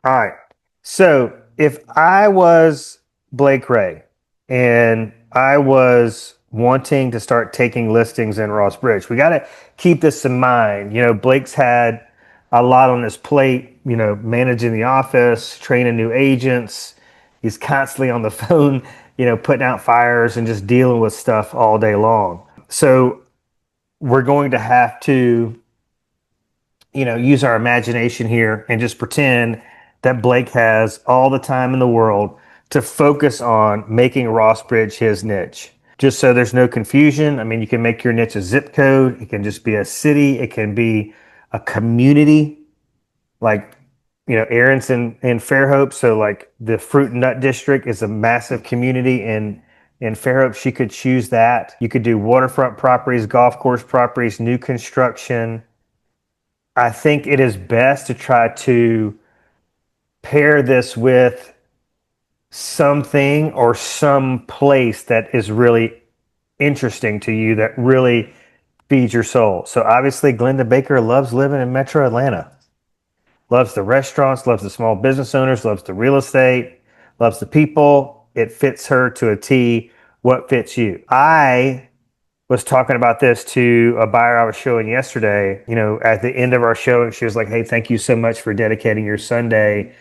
All right. So if I was Blake Ray and I was wanting to start taking listings in Ross Bridge, we got to keep this in mind. Blake's had a lot on his plate, managing the office, training new agents. He's constantly on the phone, putting out fires and just dealing with stuff all day long. So we're going to have to use our imagination here and just pretend that Blake has all the time in the world to focus on making Ross Bridge his niche. Just so there's no confusion, I mean, you can make your niche a zip code, it can just be a city, it can be a community, like, Aaron's in Fairhope, so like the fruit and nut district is a massive community in Fairhope. She could choose that. You could do waterfront properties, golf course properties, new construction. I think it is best to try to pair this with something or some place that is really interesting to you that really feeds your soul. So obviously, Glenda Baker loves living in Metro Atlanta, loves the restaurants, loves the small business owners, loves the real estate, loves the people. It fits her to a T. What fits you? I was talking about this to a buyer I was showing yesterday. At the end of our showing, she was like, "Hey, thank you so much for dedicating your Sunday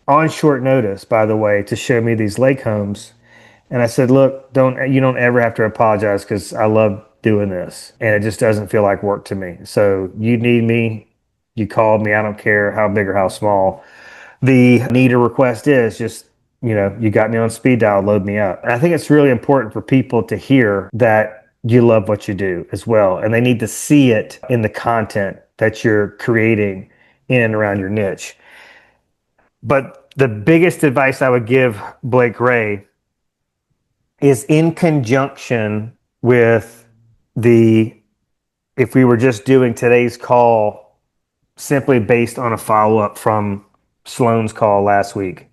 on short notice, by the way, to show me these lake homes." And I said, "Look, don't ever have to apologize because I love doing this, and it just doesn't feel like work to me. So you need me, you called me. I don't care how big or how small the need or request is. Just you got me on speed dial, load me up." And I think it's really important for people to hear that you love what you do as well, and they need to see it in the content that you're creating in and around your niche. But the biggest advice I would give Blake Ray is in conjunction with the, if we were just doing today's call simply based on a follow up from Sloan's call last week.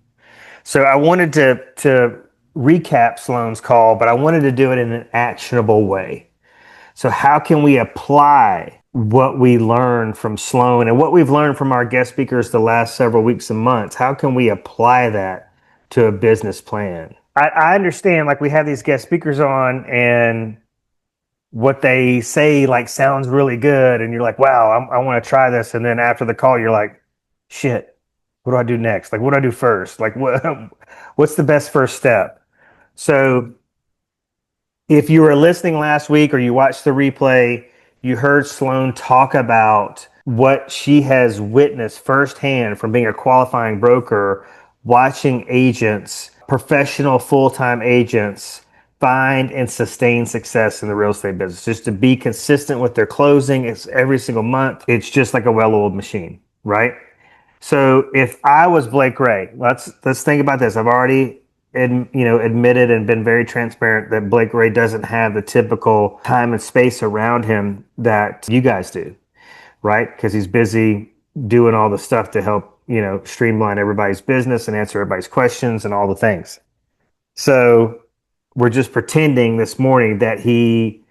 So I wanted to recap Sloan's call, but I wanted to do it in an actionable way. So how can we apply what we learned from Sloan and what we've learned from our guest speakers the last several weeks and months? How can we apply that to a business plan? I understand, like, we have these guest speakers on and what they say like sounds really good, and you're like, wow, I want to try this. And then after the call, you're like, shit, what do I do next? Like, what do I do first? Like, what's the best first step? So if you were listening last week or you watched the replay, you heard Sloan talk about what she has witnessed firsthand from being a qualifying broker, watching agents, professional full-time agents, find and sustain success in the real estate business. Just to be consistent with their closing, it's every single month. It's just like a well-oiled machine, right? So if I was Blake Ray, let's think about this. I've already admitted and been very transparent that Blake Ray doesn't have the typical time and space around him that you guys do, right? Because he's busy doing all the stuff to help, streamline everybody's business and answer everybody's questions and all the things. So we're just pretending this morning that he,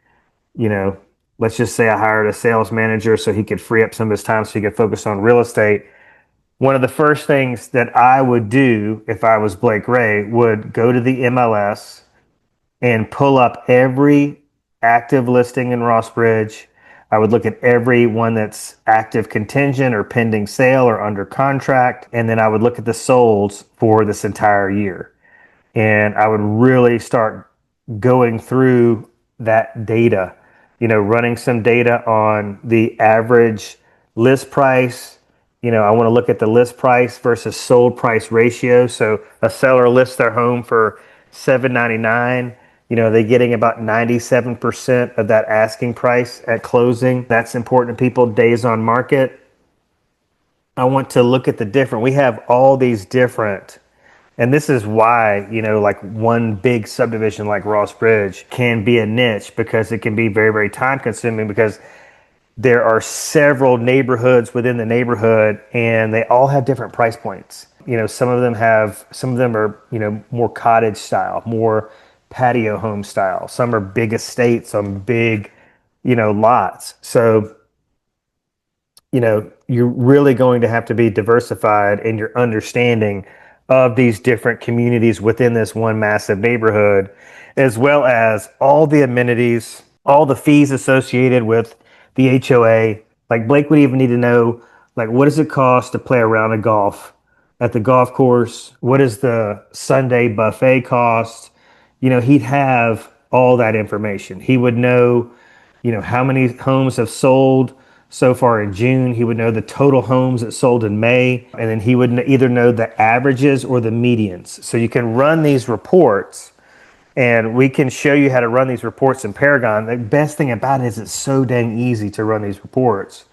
you know, let's just say I hired a sales manager so he could free up some of his time so he could focus on real estate. One of the first things that I would do if I was Blake Ray would go to the MLS and pull up every active listing in Ross Bridge. I would look at every one that's active contingent or pending sale or under contract. And then I would look at the solds for this entire year. And I would really start going through that data, running some data on the average list price. I want to look at the list price versus sold price ratio. So a seller lists their home for $799. They're getting about 97% of that asking price at closing. That's important to people. Days on market. I want to look at the different. We have all these different, and this is why, like one big subdivision like Ross Bridge can be a niche, because it can be very, very time consuming, because there are several neighborhoods within the neighborhood and they all have different price points. Some of them are, more cottage style, more patio home style. Some are big estates on big, lots. So you're really going to have to be diversified in your understanding of these different communities within this one massive neighborhood, as well as all the amenities, all the fees associated with the HOA. Like Blake would even need to know, like, what does it cost to play a round of golf at the golf course? What does the Sunday buffet cost? He'd have all that information. He would know, how many homes have sold so far in June. He would know the total homes that sold in May, and then he would either know the averages or the medians. So you can run these reports, and we can show you how to run these reports in Paragon. The best thing about it is it's so dang easy to run these reports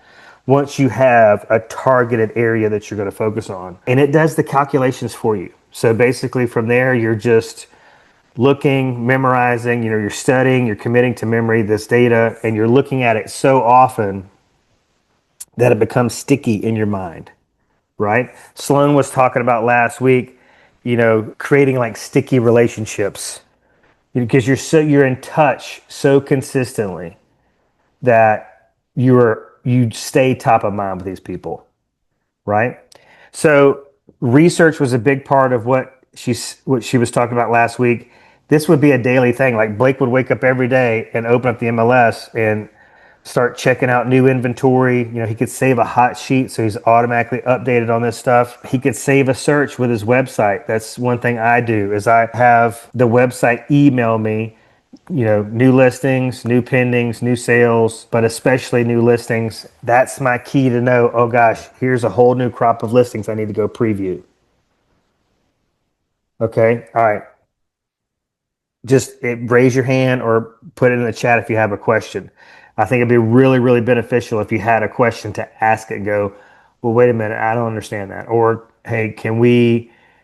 once you have a targeted area that you're going to focus on. And it does the calculations for you. So basically, from there, you're just looking, memorizing, you're studying, you're committing to memory this data, and you're looking at it so often that it becomes sticky in your mind, right? Sloan was talking about last week, creating like sticky relationships because you're in touch so consistently that you stay top of mind with these people, right? So research was a big part of what she was talking about last week. This would be a daily thing. Like Blake would wake up every day and open up the MLS and start checking out new inventory. He could save a hot sheet so he's automatically updated on this stuff. He could save a search with his website. That's one thing I do is I have the website email me, new listings, new pendings, new sales, but especially new listings. That's my key to know, oh gosh, here's a whole new crop of listings I need to go preview. Okay. All right. Just raise your hand or put it in the chat if you have a question. I think it'd be really, really beneficial if you had a question to ask it and go, well, wait a minute, I don't understand that. Or, hey,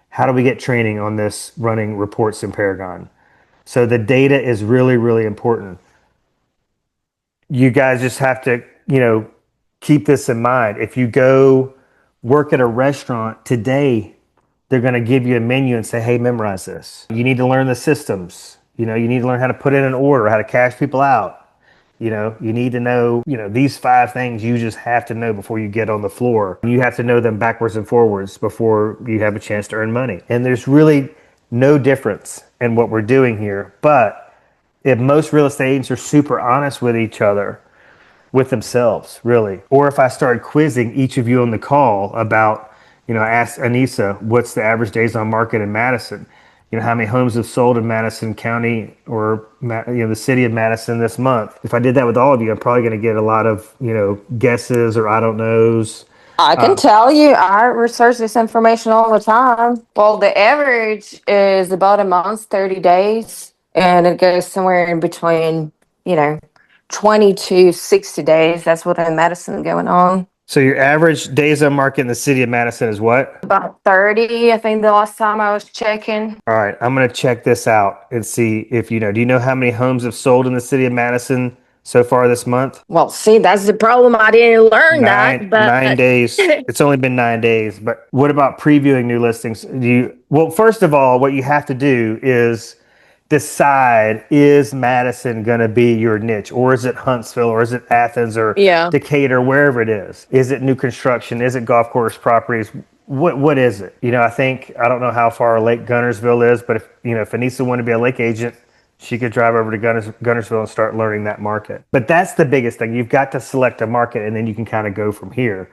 how do we get training on this running reports in Paragon? So the data is really, really important. You guys just have to, keep this in mind. If you go work at a restaurant today, they're going to give you a menu and say, hey, memorize this. You need to learn the systems. You need to learn how to put in an order, how to cash people out. You need to know, these 5 things you just have to know before you get on the floor. You have to know them backwards and forwards before you have a chance to earn money. And there's really no difference in what we're doing here. But if most real estate agents are super honest with each other, with themselves, really. Or if I started quizzing each of you on the call about, I asked Anissa, what's the average days on market in Madison? How many homes have sold in Madison County or, the city of Madison this month? If I did that with all of you, I'm probably going to get a lot of, guesses or I don't knows. I can tell you, I research this information all the time. Well, the average is about a month, 30 days, and it goes somewhere in between, you know, 20 to 60 days. That's what in medicine going on. So your average days on market in the city of Madison is what? About 30, I think the last time I was checking. All right, I'm going to check this out and see if do you know how many homes have sold in the city of Madison so far this month? Well, see, that's the problem. I didn't learn that, but 9 days. It's only been 9 days. But what about previewing new listings? Well, first of all, what you have to do is decide, is Madison going to be your niche, or is it Huntsville, or is it Athens, or yeah. Decatur, wherever it is? Is it new construction? Is it golf course properties? What is it? I don't know how far Lake Gunnersville is, but if Anissa wanted to be a lake agent, she could drive over to Gunnersville and start learning that market. But that's the biggest thing. You've got to select a market, and then you can kind of go from here.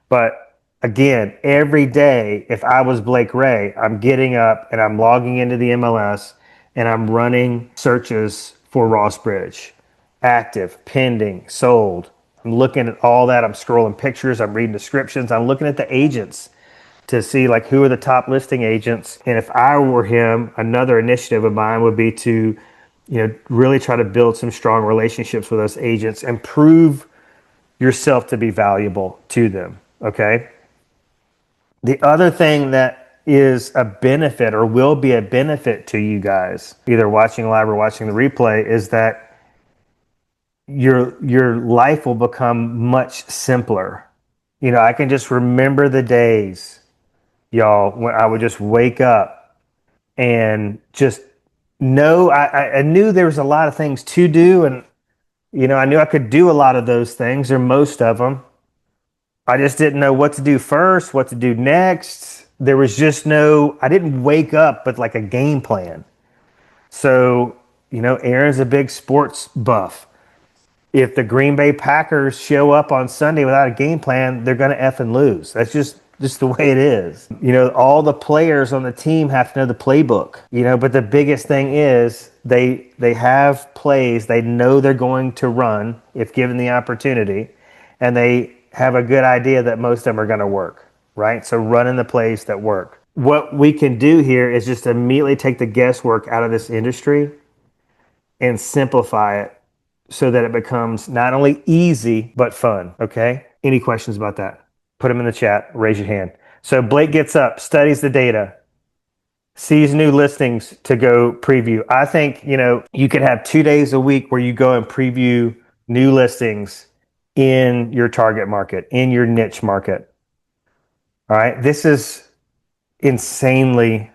But again, every day, if I was Blake Ray, I'm getting up and I'm logging into the MLS and I'm running searches for Ross Bridge, active, pending, sold. I'm looking at all that. I'm scrolling pictures. I'm reading descriptions. I'm looking at the agents to see like who are the top listing agents. And if I were him, another initiative of mine would be to, really try to build some strong relationships with those agents and prove yourself to be valuable to them. Okay. The other thing that is a benefit or will be a benefit to you guys, either watching live or watching the replay, is that your life will become much simpler. I can just remember the days, y'all, when I would just wake up and just know I knew there was a lot of things to do, and I knew I could do a lot of those things or most of them, I just didn't know what to do first, what to do next. There was just no, I didn't wake up with like a game plan. So, Aaron's a big sports buff. If the Green Bay Packers show up on Sunday without a game plan, they're going to F and lose. That's just the way it is. All the players on the team have to know the playbook. But the biggest thing is they have plays they know they're going to run if given the opportunity, and they have a good idea that most of them are going to work, right? So running the plays that work. What we can do here is just immediately take the guesswork out of this industry and simplify it so that it becomes not only easy but fun. Okay. Any questions about that? Put them in the chat. Raise your hand. So Blake gets up, studies the data, sees new listings to go preview. I think, you could have 2 days a week where you go and preview new listings in your target market, in your niche market. All right. This is insanely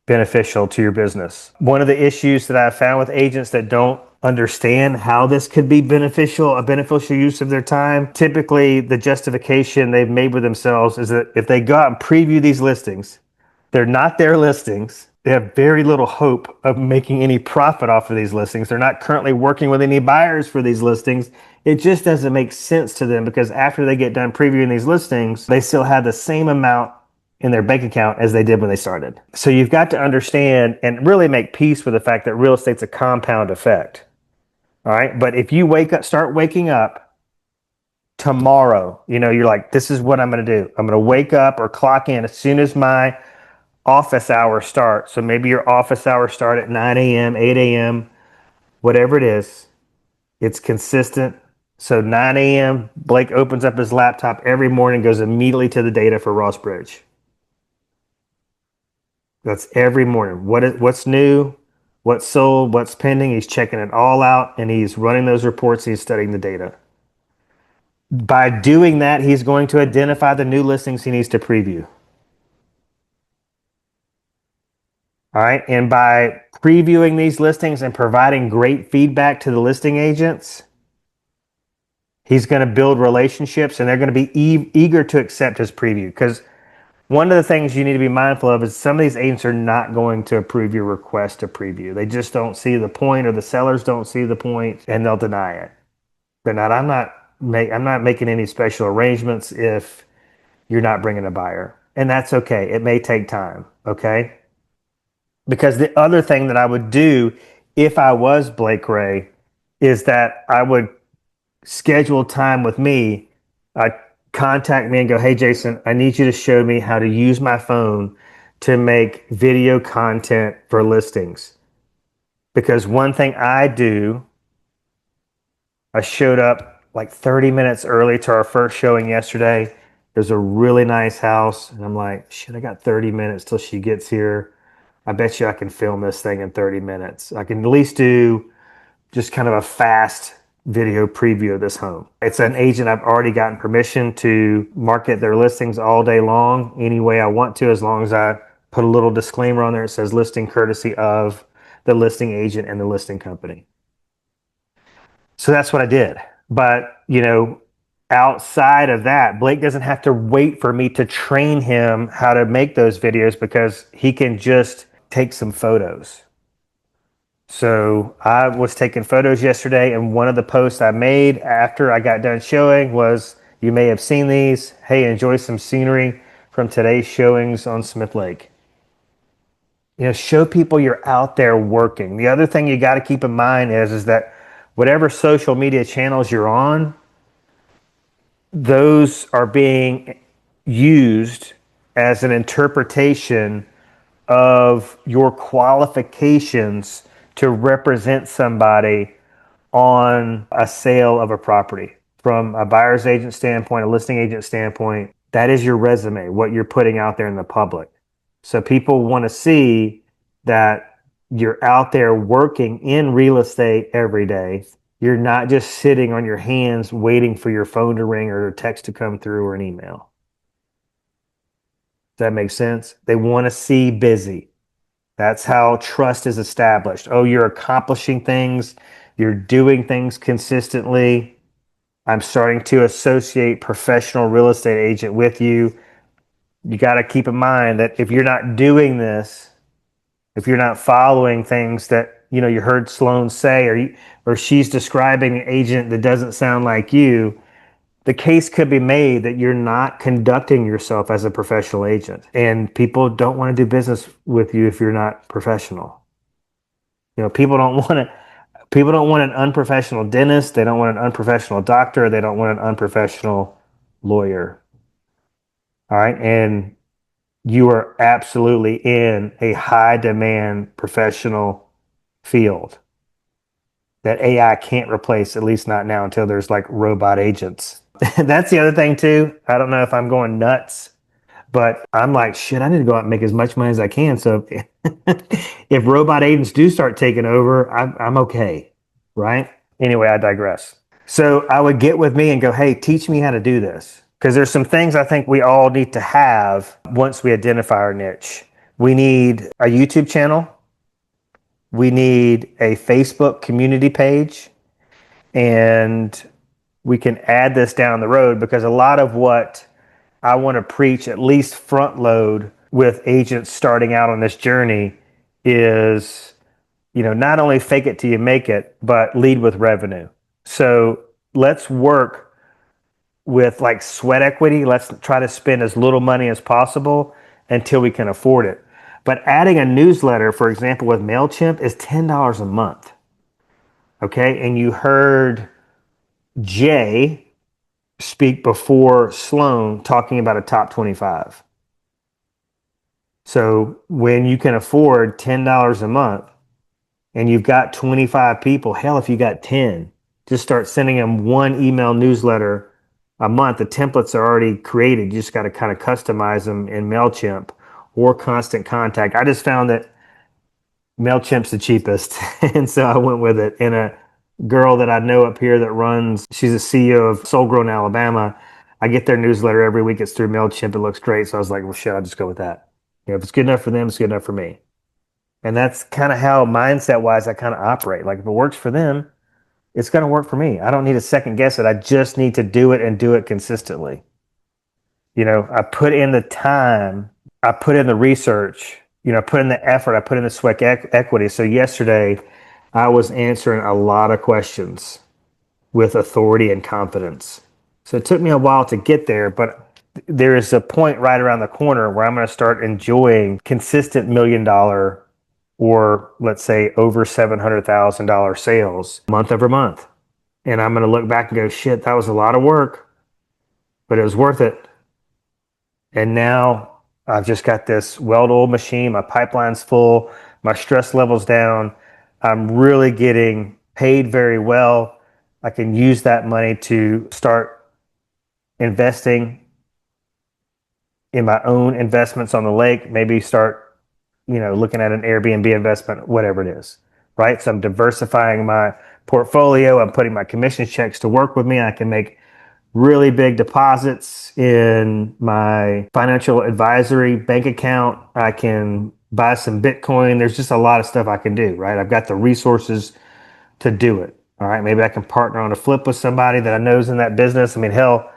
beneficial to your business. One of the issues that I've found with agents that don't understand how this could be beneficial, a beneficial use of their time, typically the justification they've made with themselves is that if they go out and preview these listings, they're not their listings. They have very little hope of making any profit off of these listings. They're not currently working with any buyers for these listings. It just doesn't make sense to them because after they get done previewing these listings, they still have the same amount in their bank account as they did when they started. So you've got to understand and really make peace with the fact that real estate's a compound effect. All right. But if you start waking up tomorrow, you're like, this is what I'm going to do. I'm going to wake up or clock in as soon as my office hours start. So maybe your office hours start at 9 a.m., 8 a.m., whatever it is. It's consistent. So 9 a.m., Blake opens up his laptop every morning, goes immediately to the data for Ross Bridge. That's every morning. What's new, what's sold, what's pending. He's checking it all out and he's running those reports. He's studying the data. By doing that, he's going to identify the new listings he needs to preview. All right. And by previewing these listings and providing great feedback to the listing agents, he's going to build relationships and they're going to be eager to accept his preview. Because one of the things you need to be mindful of is some of these agents are not going to approve your request to preview. They just don't see the point, or the sellers don't see the point, and they'll deny it. They're not. I'm not making any special arrangements if you're not bringing a buyer, and that's okay. It may take time. Okay. Because the other thing that I would do if I was Blake Ray is that I would schedule time with me. Contact me and go, hey, Jason, I need you to show me how to use my phone to make video content for listings. Because one thing I do, I showed up like 30 minutes early to our first showing yesterday. There's a really nice house. And I'm like, shit, I got 30 minutes till she gets here. I bet you I can film this thing in 30 minutes. I can at least do just kind of a fast video preview of this home. It's an agent I've already gotten permission to market their listings all day long any way I want to, as long as I put a little disclaimer on there. It says listing courtesy of the listing agent and the listing company. So that's what I did. But, outside of that, Blake doesn't have to wait for me to train him how to make those videos because he can just take some photos. So I was taking photos yesterday, and one of the posts I made after I got done showing was, you may have seen these. Hey, enjoy some scenery from today's showings on Smith Lake. Show people you're out there working. The other thing you got to keep in mind is that whatever social media channels you're on, those are being used as an interpretation of your qualifications to represent somebody on a sale of a property. From a buyer's agent standpoint, a listing agent standpoint, that is your resume, what you're putting out there in the public. So people want to see that you're out there working in real estate every day. You're not just sitting on your hands waiting for your phone to ring or a text to come through or an email. Does that make sense? They want to see busy. That's how trust is established. Oh, you're accomplishing things. You're doing things consistently. I'm starting to associate professional real estate agent with you. You got to keep in mind that if you're not doing this, if you're not following things that you heard Sloan say, or she's describing an agent that doesn't sound like you, the case could be made that you're not conducting yourself as a professional agent, and people don't want to do business with you if you're not professional. People don't want an unprofessional dentist. They don't want an unprofessional doctor. They don't want an unprofessional lawyer. All right. And you are absolutely in a high demand professional field that AI can't replace, at least not now until there's like robot agents. That's the other thing too. I don't know if I'm going nuts, but I'm like, shit, I need to go out and make as much money as I can. So if robot agents do start taking over, I'm okay. Right? Anyway, I digress. So I would get with me and go, hey, teach me how to do this. Because there's some things I think we all need to have once we identify our niche. We need a YouTube channel. We need a Facebook community page. And we can add this down the road because a lot of what I want to preach, at least front load with agents starting out on this journey, is not only fake it till you make it, but lead with revenue. So let's work with like sweat equity. Let's try to spend as little money as possible until we can afford it. But adding a newsletter, for example, with MailChimp is $10 a month. Okay. And you heard Jay speak before Sloan talking about a top 25. So when you can afford $10 a month and you've got 25 people, hell, if you got 10, just start sending them one email newsletter a month. The templates are already created. You just got to kind of customize them in MailChimp or Constant Contact. I just found that MailChimp's the cheapest. And so I went with it. And a girl that I know up here that runs, she's a CEO of Soul Grown, Alabama. I get their newsletter every week. It's through MailChimp. It looks great. So I was like, well, shit, I'll just go with that. If it's good enough for them, it's good enough for me. And that's kind of how mindset wise I kind of operate. Like if it works for them, it's going to work for me. I don't need to second guess it. I just need to do it and do it consistently. I put in the time, I put in the research, I put in the effort, I put in the sweat equity. So yesterday I was answering a lot of questions with authority and confidence. So it took me a while to get there, but there is a point right around the corner where I'm going to start enjoying consistent $1 million or let's say over $700,000 sales month over month. And I'm going to look back and go, shit, that was a lot of work, but it was worth it. And now I've just got this well-oiled machine. My pipeline's full. My stress level's down. I'm really getting paid very well. I can use that money to start investing in my own investments on the lake, maybe start, looking at an Airbnb investment, whatever it is, right? So I'm diversifying my portfolio. I'm putting my commission checks to work with me. I can make really big deposits in my financial advisory bank account. I can buy some Bitcoin. There's just a lot of stuff I can do, right? I've got the resources to do it. All right. Maybe I can partner on a flip with somebody that I know is in that business. I mean, hell,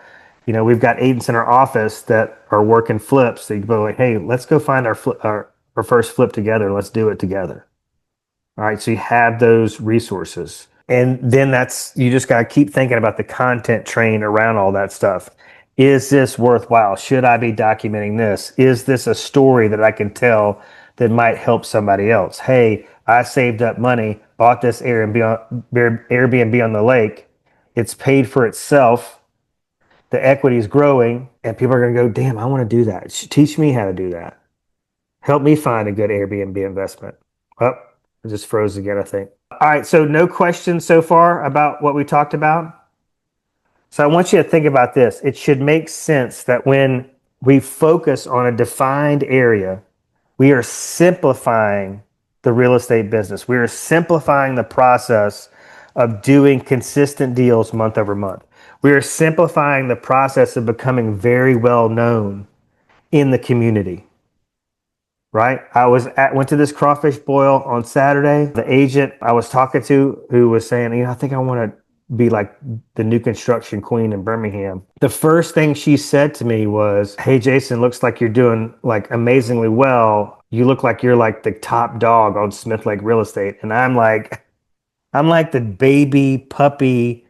we've got agents in our office that are working flips. So you can go like, hey, let's go find our first flip together. Let's do it together. All right. So you have those resources. And then you just got to keep thinking about the content train around all that stuff. Is this worthwhile? Should I be documenting this? Is this a story that I can tell that might help somebody else? Hey, I saved up money, bought this Airbnb on the lake. It's paid for itself. The equity is growing, and people are going to go, damn, I want to do that. Teach me how to do that. Help me find a good Airbnb investment. Oh, I just froze again, I think. All right, so no questions so far about what we talked about. So I want you to think about this. It should make sense that when we focus on a defined area, we are simplifying the real estate business. We are simplifying the process of doing consistent deals month over month. We are simplifying the process of becoming very well known in the community. Right? Went to this crawfish boil on Saturday. The agent I was talking to who was saying, I think I want to be like the new construction queen in Birmingham. The first thing she said to me was, "Hey Jason, looks like you're doing like amazingly well. You look like you're like the top dog on Smith Lake Real Estate." And I'm like the baby puppy,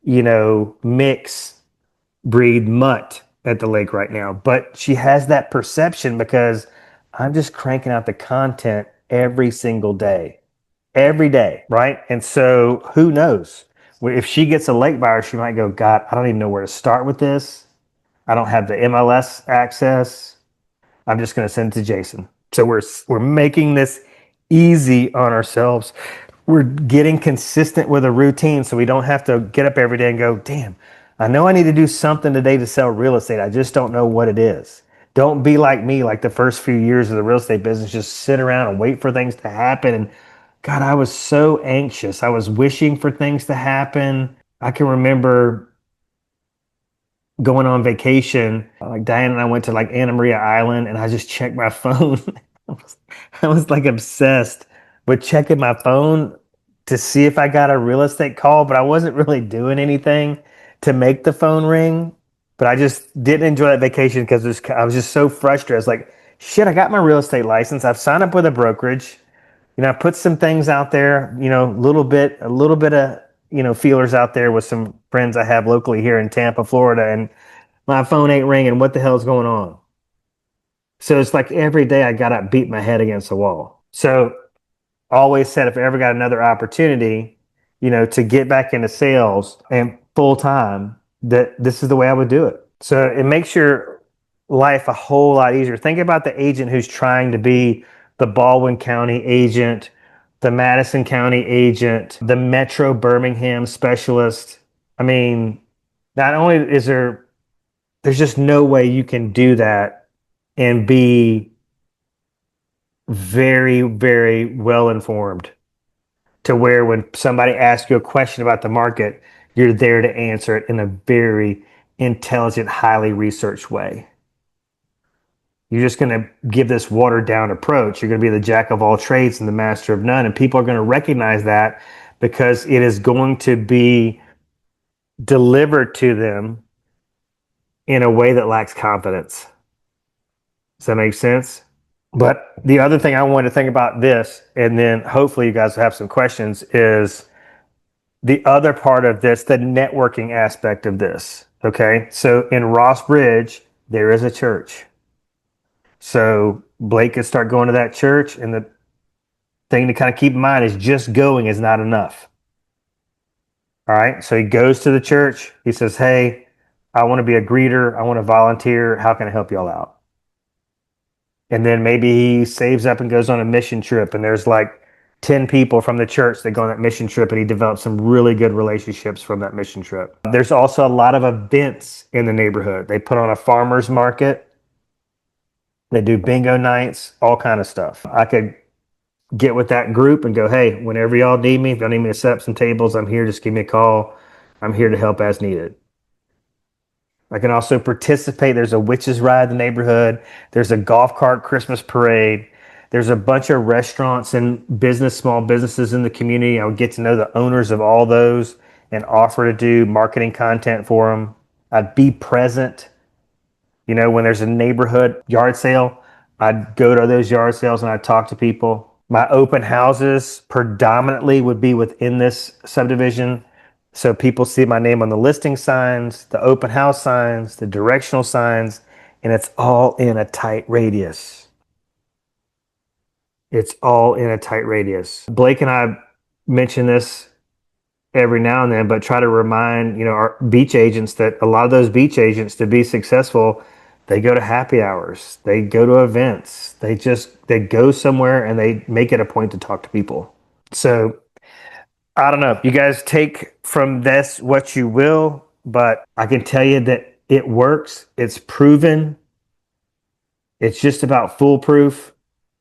mix breed mutt at the lake right now. But she has that perception because I'm just cranking out the content every single day, every day, right? And so who knows? If she gets a lake buyer, she might go, God, I don't even know where to start with this. I don't have the MLS access. I'm just going to send it to Jason. So we're making this easy on ourselves. We're getting consistent with a routine so we don't have to get up every day and go, damn, I know I need to do something today to sell real estate. I just don't know what it is. Don't be like me, like the first few years of the real estate business, just sit around and wait for things to happen. And God, I was so anxious. I was wishing for things to happen. I can remember going on vacation. Like Diane and I went to like Anna Maria Island and I just checked my phone. I was, I was like obsessed with checking my phone to see if I got a real estate call, but I wasn't really doing anything to make the phone ring. But I just didn't enjoy that vacation because I was just so frustrated. I was like, shit, I got my real estate license. I've signed up with a brokerage. I put some things out there, a little bit of, feelers out there with some friends I have locally here in Tampa, Florida, and my phone ain't ringing. What the hell's going on? So it's like every day I got up, beat my head against the wall. So I always said if I ever got another opportunity, to get back into sales and full time, that this is the way I would do it. So it makes your life a whole lot easier. Think about the agent who's trying to be the Baldwin County agent, the Madison County agent, the Metro Birmingham specialist. I mean, not only there's just no way you can do that and be very, very well informed to where when somebody asks you a question about the market, you're there to answer it in a very intelligent, highly researched way. You're just going to give this watered down approach. You're going to be the jack of all trades and the master of none. And people are going to recognize that because it is going to be delivered to them in a way that lacks confidence. Does that make sense? But the other thing I want to think about this, and then hopefully you guys will have some questions, is the other part of this, the networking aspect of this. Okay. So in Ross Bridge, there is a church. So Blake could start going to that church. And the thing to kind of keep in mind is just going is not enough. All right. So he goes to the church. He says, hey, I want to be a greeter. I want to volunteer. How can I help y'all out? And then maybe he saves up and goes on a mission trip. And there's like 10 people from the church that go on that mission trip. And he develops some really good relationships from that mission trip. There's also a lot of events in the neighborhood. They put on a farmer's market. They do bingo nights, all kind of stuff. I could get with that group and go, hey, whenever y'all need me, if y'all need me to set up some tables, I'm here. Just give me a call. I'm here to help as needed. I can also participate. There's a witches ride in the neighborhood. There's a golf cart Christmas parade. There's a bunch of restaurants and small businesses in the community. I would get to know the owners of all those and offer to do marketing content for them. I'd be present. When there's a neighborhood yard sale, I'd go to those yard sales and I'd talk to people. My open houses predominantly would be within this subdivision. So people see my name on the listing signs, the open house signs, the directional signs, and it's all in a tight radius. It's all in a tight radius. Blake and I mention this every now and then, but try to remind, our beach agents that a lot of those beach agents to be successful, they go to happy hours, they go to events, they go somewhere and they make it a point to talk to people. So I don't know. You guys take from this what you will, but I can tell you that it works. It's proven. It's just about foolproof.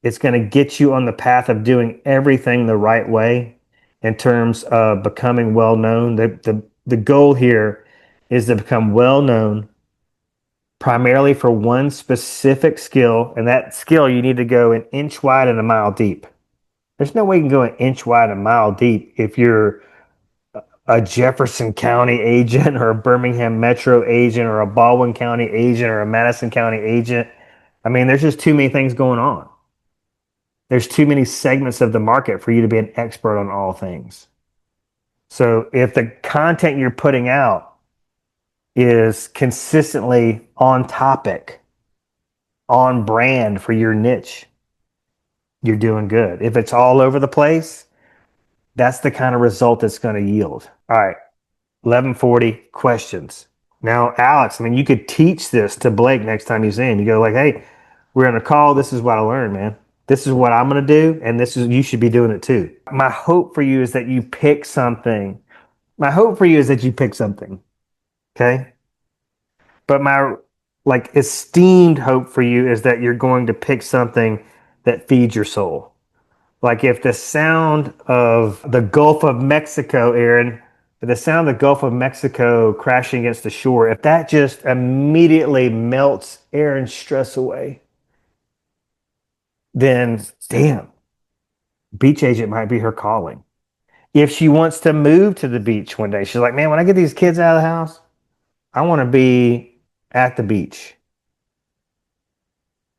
It's going to get you on the path of doing everything the right way in terms of becoming well known. The goal here is to become well known primarily for one specific skill. And that skill, you need to go an inch wide and a mile deep. There's no way you can go an inch wide and a mile deep if you're a Jefferson County agent or a Birmingham Metro agent or a Baldwin County agent or a Madison County agent. I mean, there's just too many things going on. There's too many segments of the market for you to be an expert on all things. So if the content you're putting out is consistently on topic, on brand for your niche, you're doing good. If it's all over the place, that's the kind of result it's going to yield. All right, 11:40 questions. Now, Alex, I mean, you could teach this to Blake next time you see him. You go like, "Hey, we're on a call. This is what I learned, man. This is what I'm going to do, and this is you should be doing it too." My hope for you is that you pick something. My hope for you is that you pick something. Okay? But my like esteemed hope for you is that you're going to pick something that feeds your soul. Like if the sound of the Gulf of Mexico, Aaron, if the sound of the Gulf of Mexico crashing against the shore, if that just immediately melts Aaron's stress away, then damn, beach agent might be her calling. If she wants to move to the beach one day, she's like, man, when I get these kids out of the house, I want to be at the beach.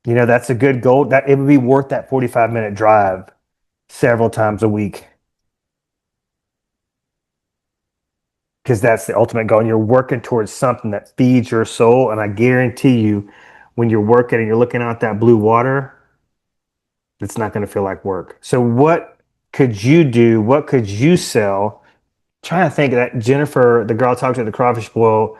You know, that's a good goal. That it would be worth that 45-minute drive several times a week because that's the ultimate goal. And you're working towards something that feeds your soul. And I guarantee you, when you're working and you're looking out that blue water, it's not going to feel like work. So, what could you do? What could you sell? Trying to think of that Jennifer, the girl I talked to at the crawfish boil,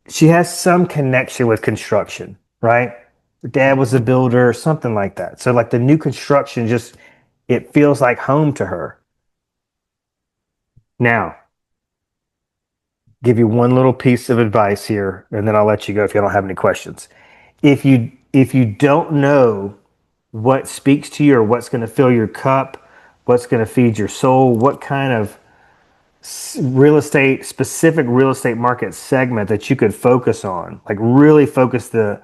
she has some connection with construction, right? Her dad was a builder, something like that. So, like the new construction, just it feels like home to her. Now, give you one little piece of advice here, and then I'll let you go if you don't have any questions. If you don't know what speaks to you or what's going to fill your cup, what's going to feed your soul, what kind of specific real estate market segment that you could focus on, like really focus the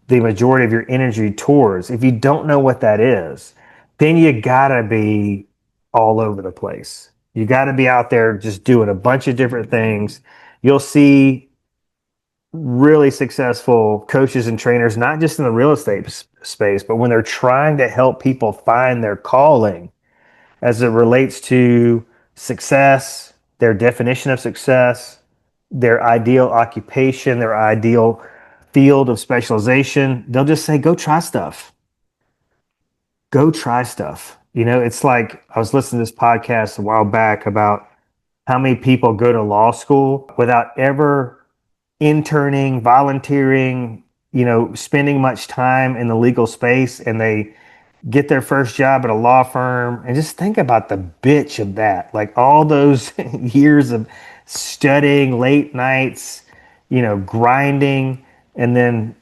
majority of your energy towards. If you don't know what that is, then you gotta be all over the place. You gotta be out there just doing a bunch of different things. You'll see really successful coaches and trainers, not just in the real estate space, but when they're trying to help people find their calling as it relates to success, their definition of success, their ideal occupation, their ideal field of specialization, they'll just say, go try stuff. Go try stuff. You know, it's like I was listening to this podcast a while back about how many people go to law school without ever interning, volunteering, you know, spending much time in the legal space, and they get their first job at a law firm. And just think about the bitch of that. Like all those years of studying, late nights, you know, grinding, and then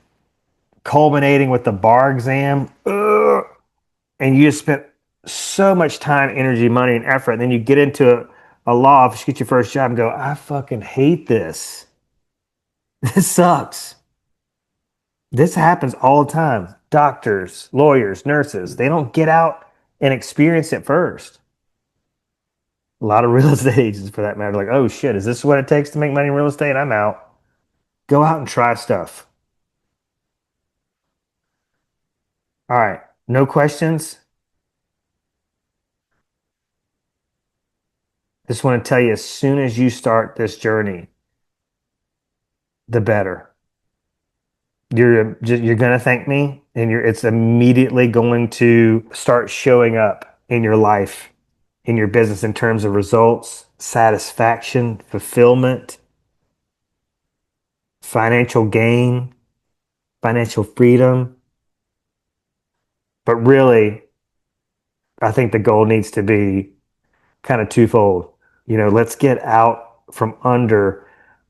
culminating with the bar exam. Ugh, and you just spent so much time, energy, money, and effort. And then you get into a law office, get your first job, and go, I fucking hate this. This sucks. This happens all the time. Doctors, lawyers, nurses, they don't get out and experience it first. A lot of real estate agents, for that matter, like, oh shit, is this what it takes to make money in real estate? I'm out. Go out and try stuff. All right. No questions? Just want to tell you, as soon as you start this journey, the better. You're gonna thank me, and it's immediately going to start showing up in your life, in your business, in terms of results, satisfaction, fulfillment, financial gain, financial freedom. But really, I think the goal needs to be kind of twofold. You know, let's get out from under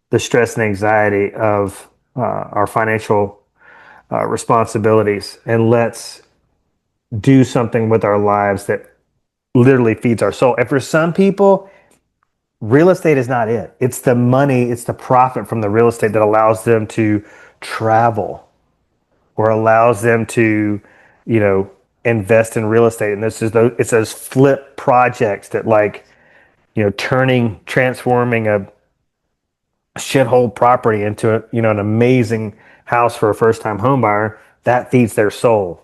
the stress and anxiety of our financial responsibilities, and let's do something with our lives that literally feeds our soul. And for some people, real estate is not it. It's the money, it's the profit from the real estate that allows them to travel or allows them to, you know, invest in real estate. And this is it's those flip projects that like transforming a shithole property into an amazing house for a first time home buyer, that feeds their soul.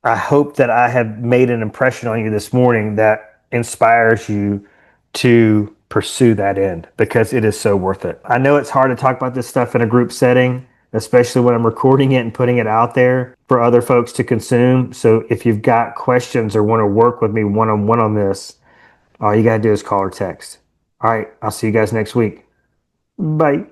I hope that I have made an impression on you this morning that inspires you to pursue that end because it is so worth it. I know it's hard to talk about this stuff in a group setting, especially when I'm recording it and putting it out there for other folks to consume. So if you've got questions or want to work with me one on one on this, all you got to do is call or text. All right, I'll see you guys next week. Bye.